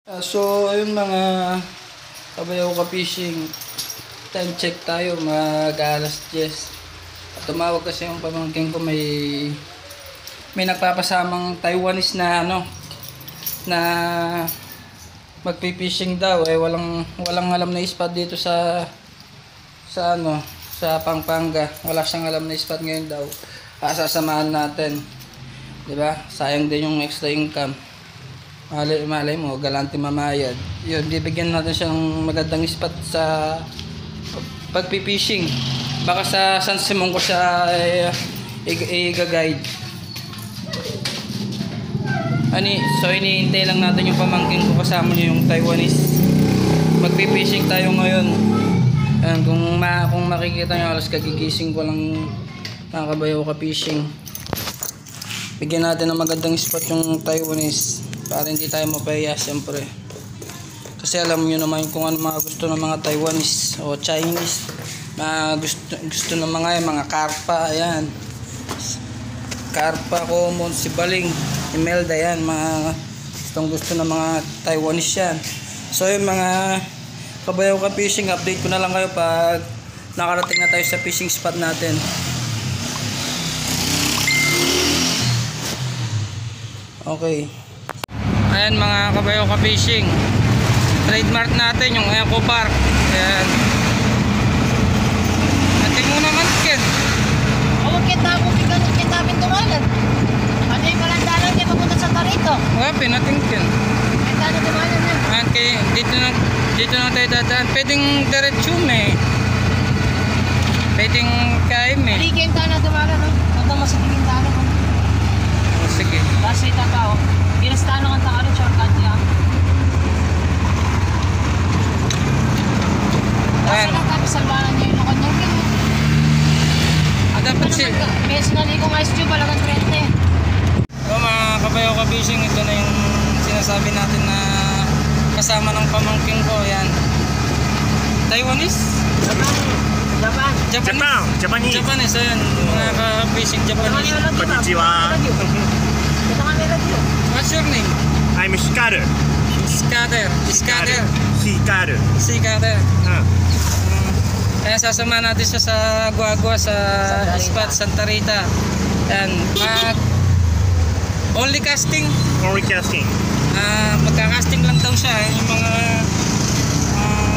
So ayun mga kabayaw ka fishing, time check tayo mag-alas 10. At tumawag kasi yung pamangkin ko, may nagpapasamang Taiwanese na na magpi-fishing daw, walang alam na spot dito sa Pampanga. Wala siyang alam na spot ngayon daw. Sasamahan natin, 'di ba? Sayang din yung extra income. Malay mo, galante mamayad. Yun, bibigyan natin siya ng magandang spot sa pagpipishing. Baka sa San Simon ko siya i-guide. So iniintay lang natin yung pamangkin ko, kasama niya yung Taiwanese. Magpipishing tayo ngayon. Ayan, kung makikita nyo, alas kagigising ko lang, mga kabayaw ka fishing. Bigyan natin ng magandang spot yung Taiwanese para hindi tayo mapahiya, siyempre. Kasi alam nyo naman kung ano mga gusto ng mga Taiwanese o Chinese. Gusto ng mga karpa, ayan. Karpa, common, sibaling, imelda, yan. Mga gusto ng mga Taiwanese yan. So yun mga kabayaw ka fishing, update ko na lang kayo pag nakarating na tayo sa fishing spot natin. Okay. Ayan mga kabayaw ka fishing, trademark natin yung Eco Park. Ayan. Ating muna mankin. Kita mo kita pintumalan. Ano yung malandalan niya papunta sa Tarito? Pinatingkin. Kita na dumalan niya. Okay, dito na tayo dadaan. Pwedeng diretso pwedeng kaim Tigin ta na dumalan, no? Punta mo sa tigin ta na. Sige. Basta ita ka, oh. Ginastano kang takalo, shortcut niya. Basta lang kami salbanan niya yung lokal niya. Dapat siya. May sinaligo nga ice tube, alagang 30. So mga kabayaw ka fishing, ito na yung sinasabi natin na kasama ng pamangkin ko. Yan. Taiwanese? Japanese, ayan. Mga ka-fishing Japanese. Konnichiwa. What's your name? I'm Hikaru. Hikaru. Kaya sasama natin siya sa Guagua, sa spot Santa Rita. And only casting. Magka-casting lang daw siya. Yung mga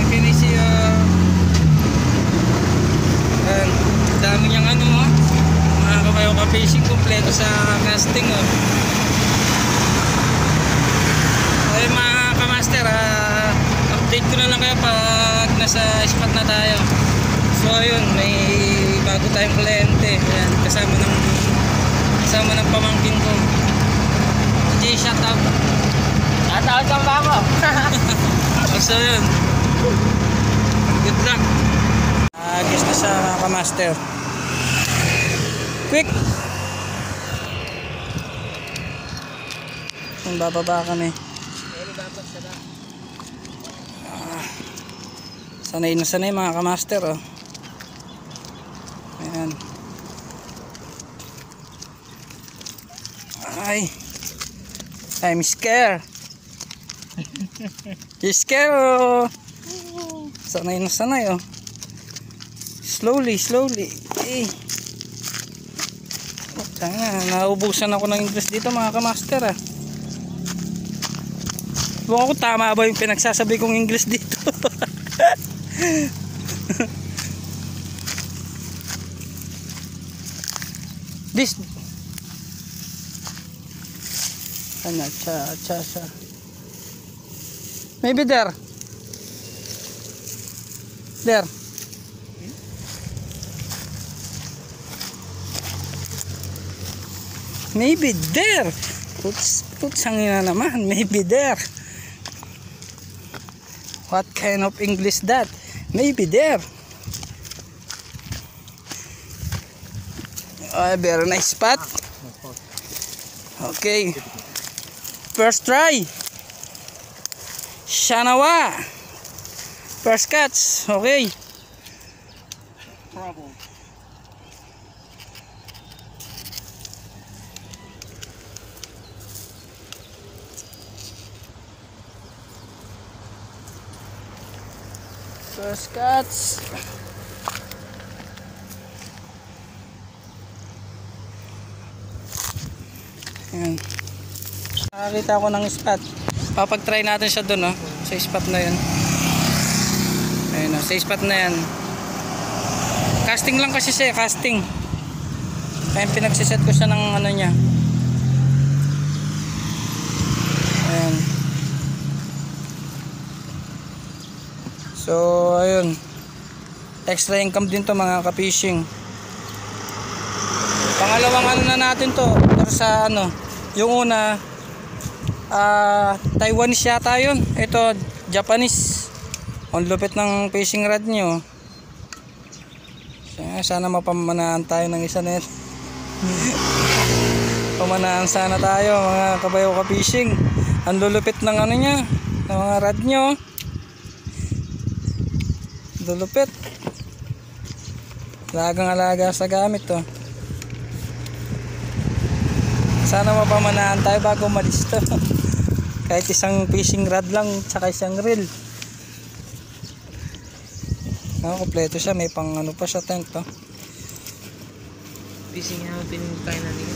kinisi dami niyang mga kabayaw ka fishing, kompleto sa casting. Ay mga kamaster, update ko na lang kayo pag nasa spot na tayo. So ayun, may bago tayong kliyente. Ayan, kasama ng pamangkin ko. Jay, shout out. Shout out kang bako. So yun, good luck. Guess na sa mga kamaster. Quick! Bababa kami. Sanay na sanay mga kamaster, oh. Ayan. I'm scared. You scared, oh. Sanay na sanay, oh. Slowly. Naubusan ako ng English dito mga kamaster, ah. Huwag ako tama ba yung pinagsasabi kong English dito. This cha maybe there maybe there putsang ina naman, maybe there. What kind of English that? Maybe there. Very nice spot. Okay. First try. Shanawa. First catch. Okay. Problem. First cuts. Ayan. Nakakita ko ng spot. Papag-try natin siya dun, sa spot na yun. Ayun, sa spot na yan. Casting lang kasi siya, casting. Kaya pinagsiset ko siya ng ano niya. Ayan. So, ayun. Extra income din to mga ka-fishing. Pangalawang ano na natin to. Pero sa ano, yung una, Taiwanese yata yun. Ito, Japanese. Ang lupit ng fishing rod nyo. Sana mapamanahan tayo ng isa net. Pamanahan sana tayo mga kabayo ka-fishing. Ang lulupit ng ano nya, ng mga rod nyo. Lulupit. Alagang-alaga sa gamit to. Sana mapamanahan tayo bago umalis to. Kahit isang fishing rod lang, tsaka isang reel. Kompleto siya, may pang ano pa siya tent to. Fishing nga pinintay na nila.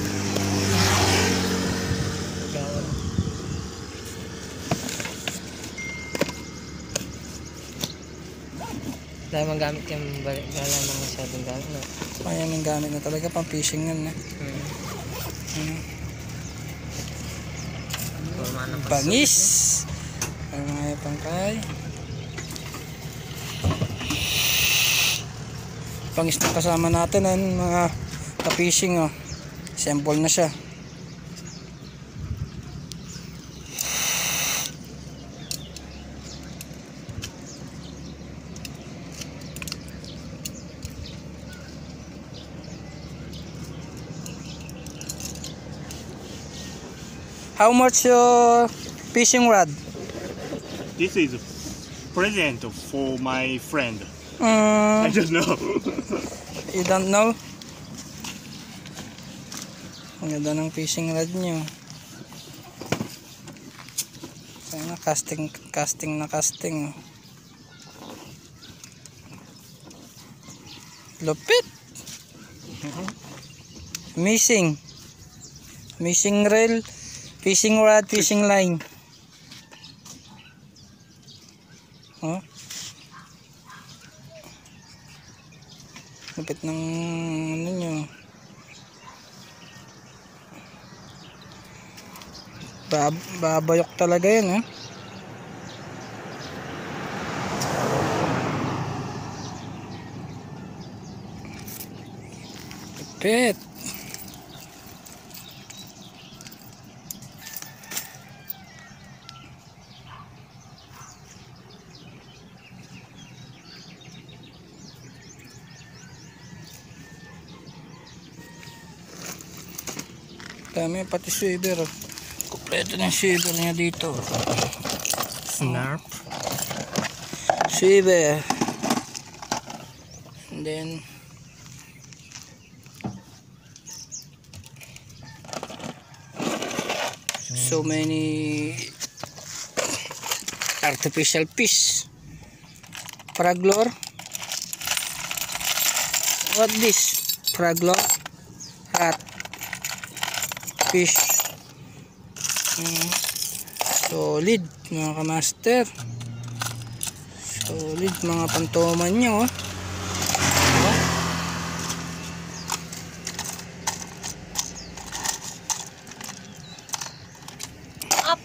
Dahil magamit yung balik, wala namang masyadong gamit na. Ayan yung gamit na talaga, pang fishing yun. Bangis! Ay mga pangkay. Bangis na kasama natin mga ka-fishing. Sample na siya. How much your fishing rod? This is present for my friend. I don't know. You don't know? Ang ganda ng fishing rod nyo. Sana casting na casting. Lupit. Missing reel, fishing rod, fishing line. Lupit ng ano nyo. Babayok talaga yan. Lupit. Dami pati swivel. Kompleto ng swivel niya dito. Snarp. Swivel. And then so many artificial fish. Fraglor. What this? Fraglor. Rat. Fish. Solid mga kamaster. Solid mga pantoman nyo.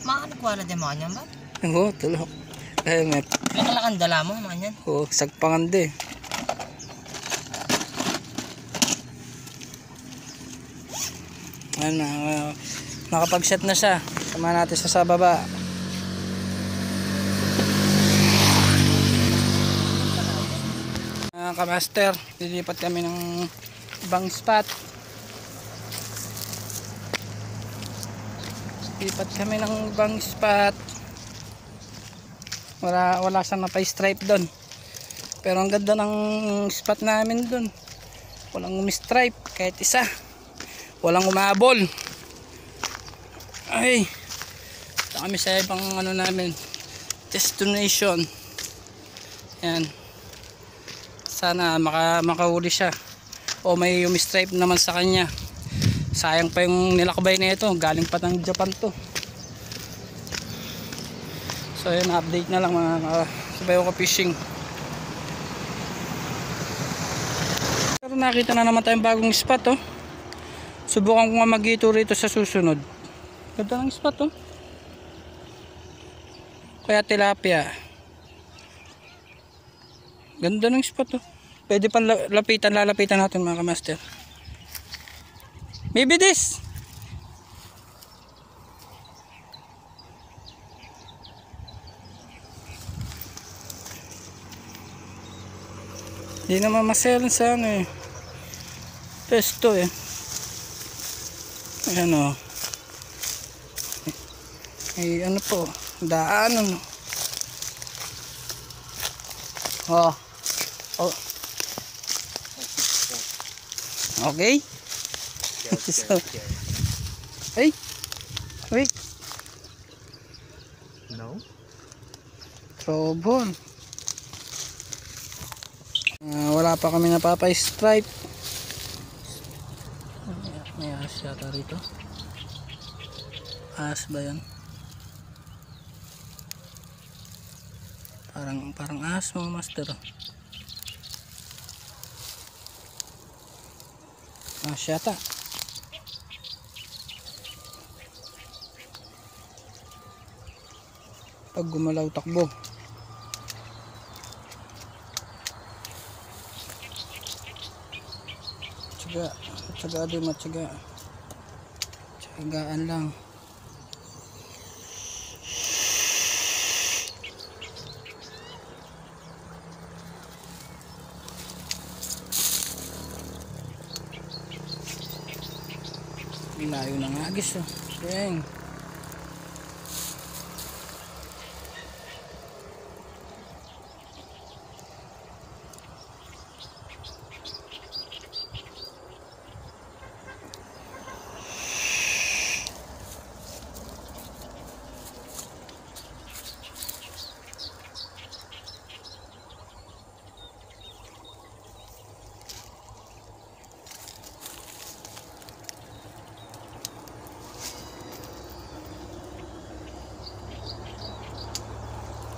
Nagkuha na din mga niyan ba? Oo, tulok. Helmet. Nakalakang dala mo mga niyan. Oo, sagpangan din. Ayan na, nakapag-set na siya. Sama natin sa baba. Mga kamaster, lilipat kami ng ibang spot. Lilipat kami ng ibang spot. Wala siyang napay-stripe doon. Pero ang ganda ng spot namin doon. Walang umi-stripe kahit isa. Walang umabol. Ay, ito kami sa ibang ano namin, destination. Yan. Sana makahuli siya. O may umi-stripe naman sa kanya. Sayang pa yung nilakbay na ito. Galing pa ng Japan to. So yun, update na lang mga sabay ko fishing. Pero nakita na naman tayong bagong spot oh. Subukan ko nga mag-ito rito sa susunod. Ganda ng spot oh. Kaya tilapia. Ganda ng spot oh. Pwede pang lalapitan natin mga kamaster. Maybe this. Hindi naman maselan sa ano eh. Pesto eh. Ayan o. Ay ano po. Daan ano. Oh. Oh. Okay. So, hey. Wait. No? Trouble. Wala pa kami napapa-stripe. May ahas yata rito. Ahas ba yan? Parang ahas mga master. Ahas yata. Pag gumalaw takbo. Tsaga din matyaga. Tsagaan lang. Layo ng agis oh. Dang.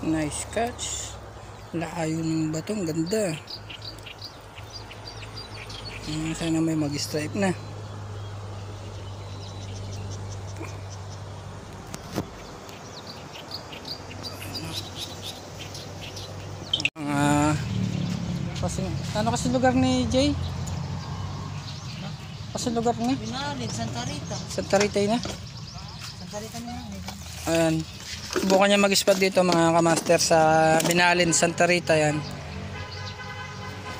Nice catch. Layo ng batong, ganda. Sana may mag-stripe na. Ano kasi lugar ni Jay? Kasi lugar ni? Binalin, Santa Rita. Santa Rita na? Santa Rita na yan. Ayan. Subukan niya mag-spot dito mga kamaster sa Binalin, Santa Rita yan.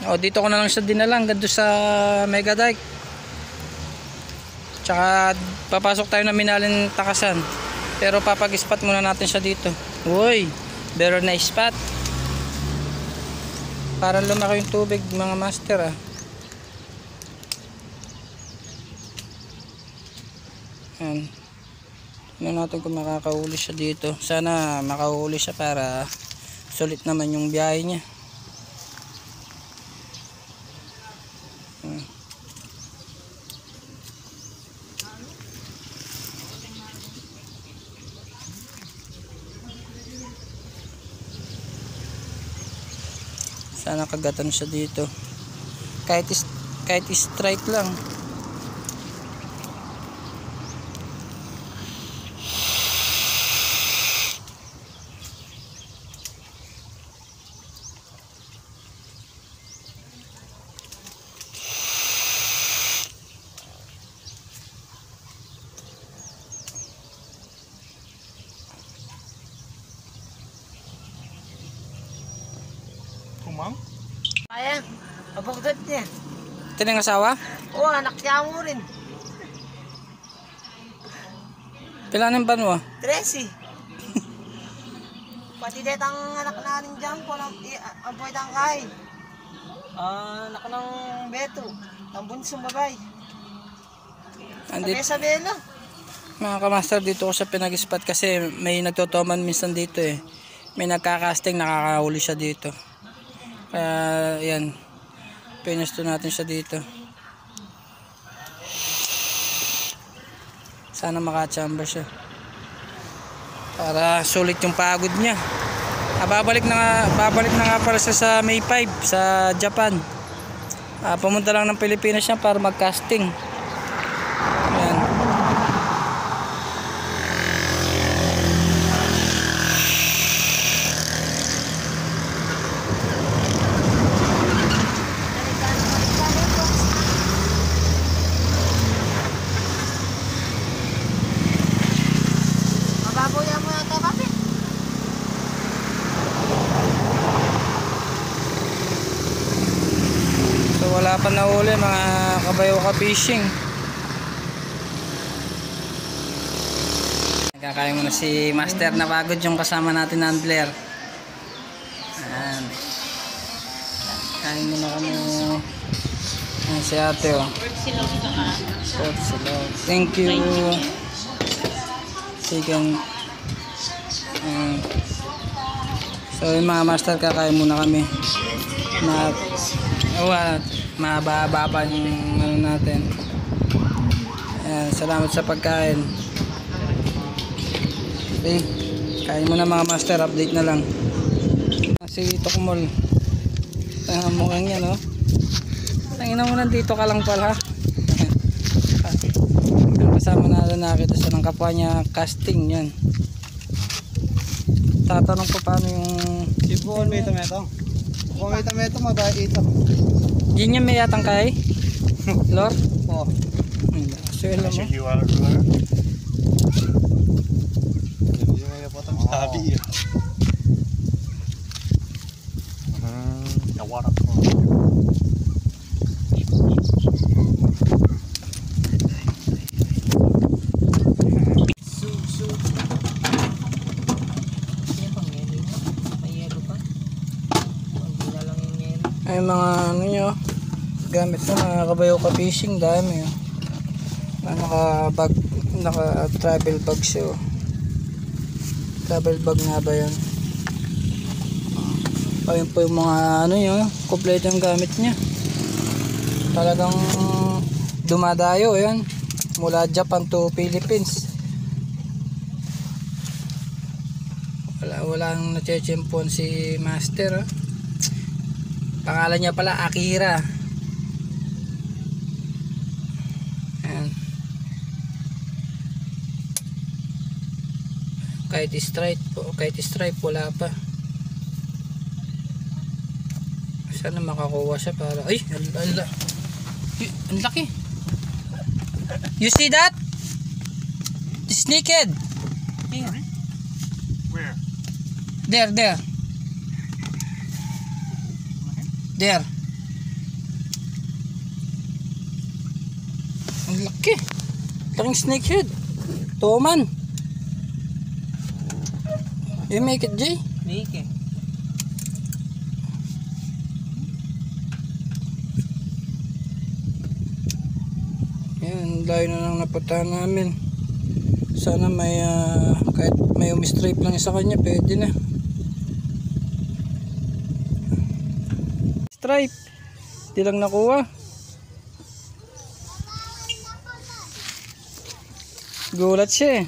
O dito ko na lang siya dinalang gando sa Mega Dike. Tsaka papasok tayo na Binalin Takasan. Pero papag-spot muna natin siya dito. Uy, very nice spot. Parang lumaki yung tubig mga master ah. Ayan. Tignan natin kung makakahuli siya dito. Sana makahuli siya para sulit naman yung biyahe niya. Sana kagatan siya dito. Kahit strike lang. Kumang? Kaya, abagdad niya. Ito na yung asawa? Oo, anak niya mo rin. Pila ng banwa? 13. Pati dito ang anak natin dyan po, ang pwede ang kain. Anak ng Beto, ang bunsong babay. Andito, Sabi sa Belo. mga kamaster, dito ko siya pinag-spot kasi may nagtotoman minsan dito eh. May nagkakasting, nakakahuli siya dito. Kaya yan, pinusto natin siya dito. Sana makachamba siya. Para sulit yung pagod niya. Babalik na nga para sa May 5 sa Japan. Pumunta lang ng Pilipinas siya para mag-casting. Ayan. Mababoyan mo yung kapit. So wala pa na uli mga kabayo ka fishing. Nagkakain muna si Master na pagod yung kasama natin na handler. Ayan. Kain muna kami. Ayan si ate oh. Pork silog. Thank you. Chicken. So yung mga master kakain muna kami. Mababa pa yung ano natin. Ayan, salamat sa pagkain. Okay, kain muna mga master, update na lang. Si Tokmol. Mukhang yan, no? Tangina mo, nandito ka lang pala. Kasama natin, nakita siya ng kapwa niya casting yan. Tatanong ko paano yung Sibon, may tomato. Kung may tomato, mabait ito. yun yung may yatang kay Lord. Oo. Swelo mo. You are good. Yung may po itong sabi yun. Nawara ko. Ay mga ano nyo, gamit na mga kabayo ka fishing, dami oh. Naka travel bag siya oh. Travel bag nga ba yan? Ayun po yung mga ano nyo, kompleto yung gamit niya. Talagang dumadayo yan mula Japan to Philippines. Walang natsyempohan si Master oh. Pangalan niya pala Akira. Ayan. Kahit stripe wala pa. Sana makakuha siya para ay ang laki. You see that? It's naked. Where? There. There. Ang laki. Laking snakehead. Toman. You make it, Jay? Make it. Yan, layo na lang napuntahan namin. Sana may kahit may umistripe lang sa kanya, pwede na. Stripe. Hindi lang nakuha. Gulat siya eh.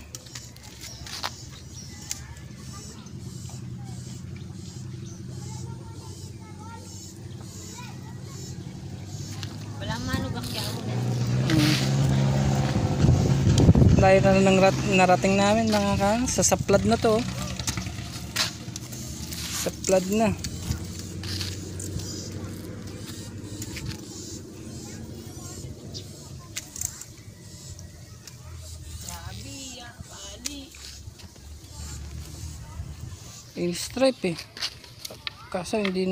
Wala manugak siya ako. Layo na lang narating namin mga kan. Sa saplad na to. Saplad na. Yung stripe eh. Kaso hindi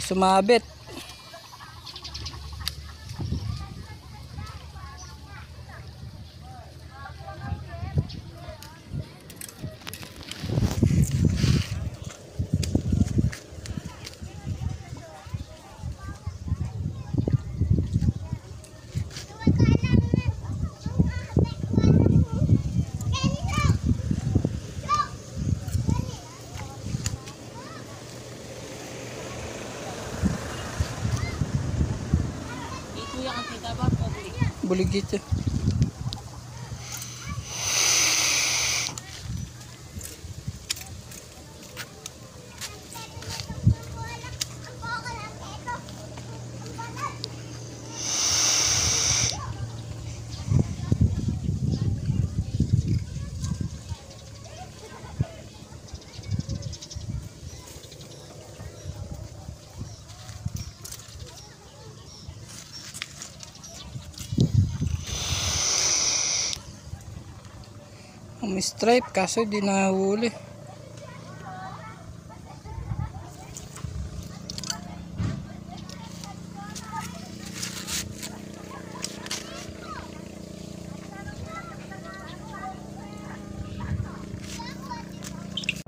sumabit. buligit eh. May stripe kaso di nahuli.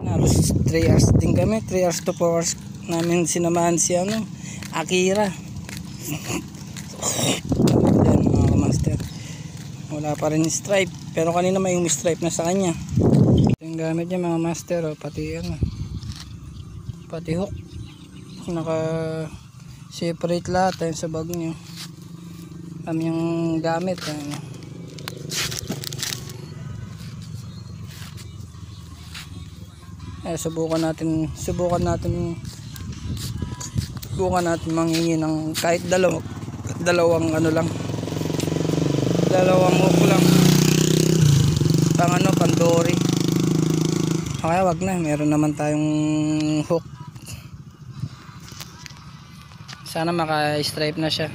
Halos 3 hours din kami, 3 hours to 4 hours namin sinamahan si Akira. Yan mga kamaster, wala pa rin stripe, pero kanina may stripe na sa kanya. Yung gamit niya mga master, pati pati hook, naka separate lahat ayun sa bag niya. Kami yung gamit subukan natin manghingi ng kahit dalawang hook lang pang pandori. Okay, wag na, meron naman tayong hook. Sana maka-stripe na siya.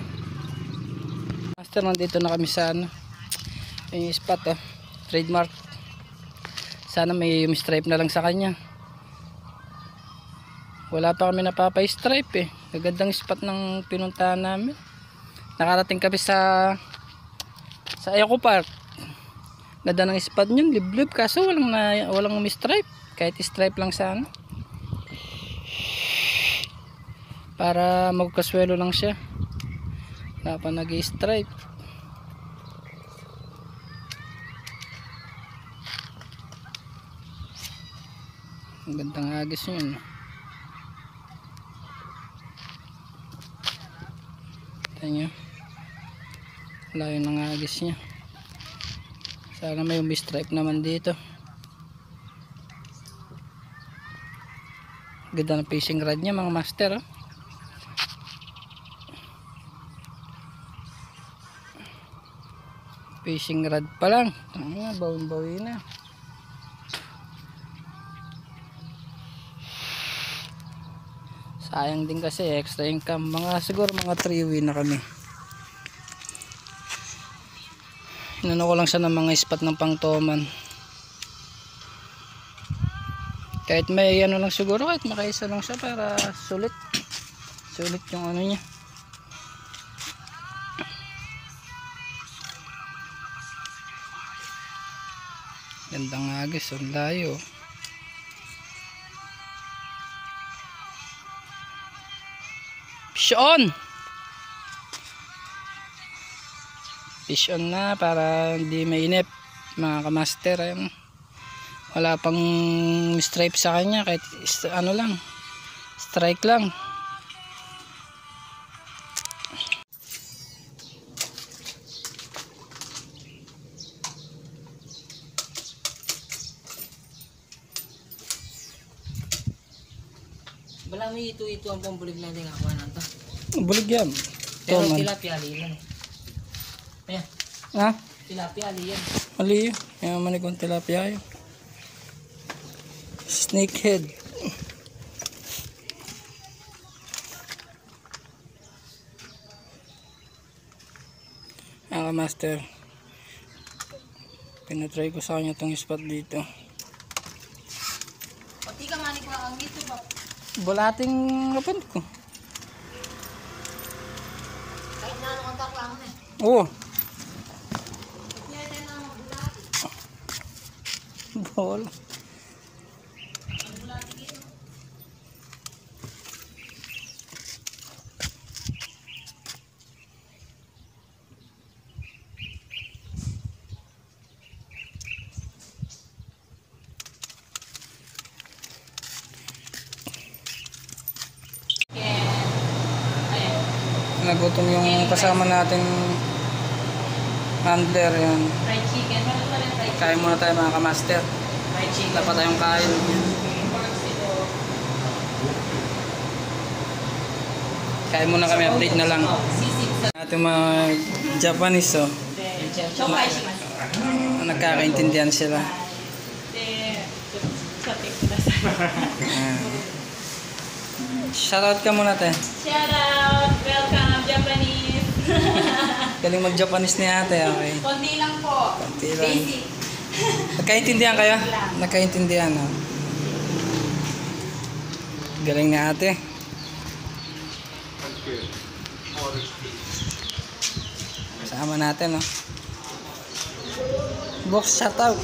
Master, nandito na kami sa yung spot trademark. Sana may stripe na lang sa kanya. Wala pa kami napapa-stripe Gagandang spot ng pinuntahan namin. Nakarating kami sa Eco Park. Ganda ng spot niyan, liblib, kaso walang stripe. Kahit stripe lang sana. Para magkaswelo lang siya. Wala pa nag-stripe. Ang gandang agis yun. Tingnan nyo, layo ng agis niya. Sana may stripe naman dito. Ganda ng fishing rod niya mga master. Fishing rod pa lang, bawin-bawi na. Sayang din kasi extra income. Siguro mga 3 win na kami. Inano ko lang siya ng mga spot ng pangtoman. Kahit may lang siguro, kahit makaisa lang siya para sulit yung niya. Gandang agis, ang layo. Fish on na para hindi mainip mga kamaster. Wala pang stripe sa kanya, kahit lang, strike lang. Wala may ito ang pambulig natin ako na to. Bulig yan. Pero tilapia aliyan. Ayan. Ha? Tilapia aliyan. Mali yun. May manikong tilapia yun. Snakehead. Master, pinatry ko sa kanya itong spot dito. Pati ka manik lang ang dito ba? Bulating kapon ko. Kahit na ano kontak lang Oo. Kaya tayo na magbulati. Bol. Nagutom yung kasama natin handler yan. Fried chicken. Meron pa rin fried chicken. Kain muna tayo mga kamaster. Fried chicken. Wala pa tayong kain. Porks ito. Kain muna kami, update na lang. Sisig sa... Ating mga Japanese, oh. Chokai shimasu. Nagkakaintindihan sila. Shoutout ka muna, te. Shout out! Welcome, Japanese! Galing mag-Japanese ni ate, okay. Konti lang po. Konti lang. Basic. Nagkaintindihan kayo? Nagkaintindihan, oh. Galing ni ate. Kasama natin, oh. Box, shoutout.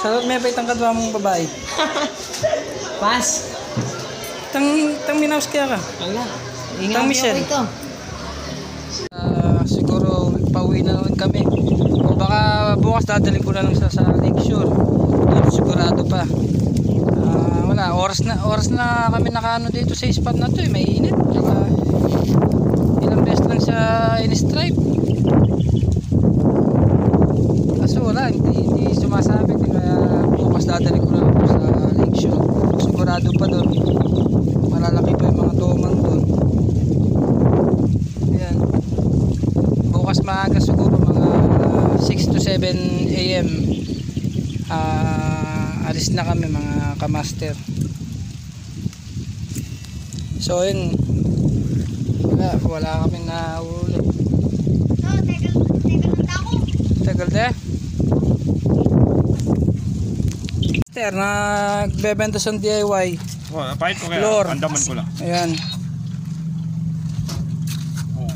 Shoutout, may paitang kadwa mong babae. Pas. Tang minaws kaya ka? Wala. Tang Michelle. Siguro pauwi na naman kami. O baka bukas dadalhin ko na lang sa Lakeshore. Sigurado pa. Wala, oras na kami nakaano dito sa spot na to, eh. May init. Saka ilang beses lang sa in-stripe. Kaso wala, hindi sumasabit. Kaya bukas dadalhin ko na lang po sa Lakeshore. Sigurado pa doon. Malalaki pa yung mga tuman doon. Ayan. Bukas maaga siguro mga 6 to 7 AM. Alis na kami mga kamaster. So yun. Wala kami na uli. Tagal de. Master, nagbebenta sa DIY. Oh, pahit ko kaya. Floor. Andaman ko lang. Ayan. Oh.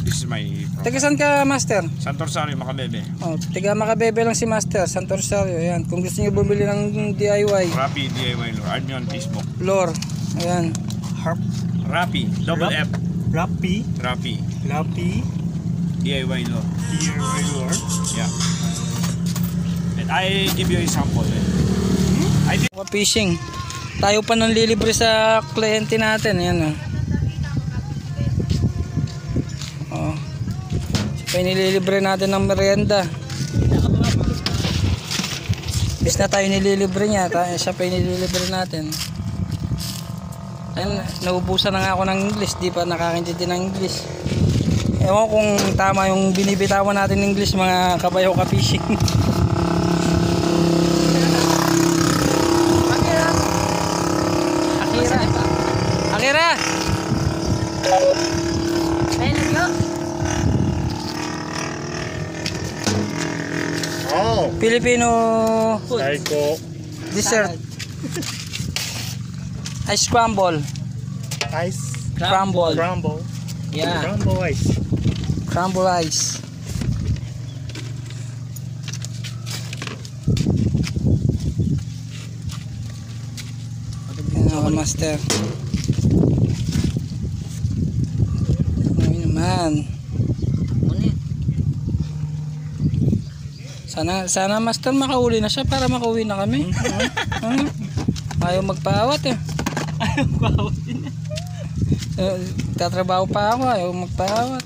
This is my Taga saan ka, Master? Santo Rosario, Makabebe. Oh, tiga Makabebe lang si Master, Santo Rosario. Ayan, kung gusto niyo bumili ng DIY, Rappi DIY lure. Add nyo on Facebook. floor. Ayan. Rappi. Double F. Rappi, Rappi. Lappi, DIY lure. DIY lure. Yeah. And I give you a sample. I did. Fishing. Tayo pa nang lilibre sa kliyente natin. Ayan, oh. Oh. Siya pa yung nililibre natin ng merienda. Bis na tayo nililibre niya. Siya pa yung nililibre natin. Ayun, naubusan na nga ako ng English. Di pa nakakaintindi ng English. Ewan kung tama yung binibitawan natin ng English, mga kabayaw ka-fishing. Akira! Ayun na yun. Oh. Filipino Psycho. dessert. Ice crumble. Ice. Crumble. Crumble. Yeah. Crumble ice. Crumble ice. Yan ako, Master. Ay naman. Sana Master makauli na siya para makauwi na kami. Ayaw magpaawat eh. Ayaw magpaawat din. Tatrabaho pa ako, ayaw magpaawat.